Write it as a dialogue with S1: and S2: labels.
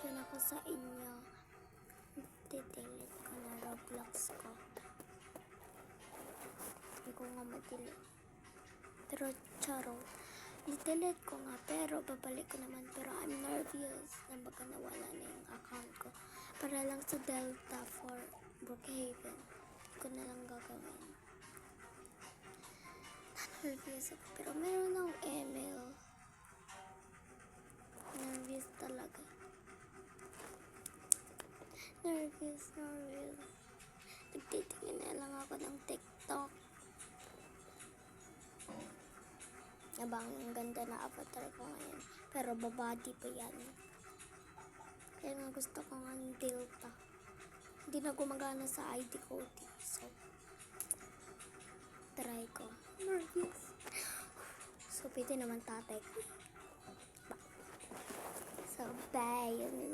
S1: pasensya na ko sa inyo. Delete ko na Roblox ko. Hindi ko nga ma-delete. Pero charot. I-delete ko nga pero babalik ko naman. Pero I'm nervous na baka nawala na yung account ko. Para lang sa Delta for Brookhaven. Hindi ko na lang gagawin. Nervous ako. Pero meron akong email. Nervous talaga. Nervous. Nagtitingin na lang ako ng TikTok. Abang ang ganda na avatar ko ngayon. Pero babadi pa yan. Kaya nga gusto ko nga ng Delta. Hindi na gumagana sa ID code. So, try ko. Nervous. So, pwede naman tatay ko. So, bye.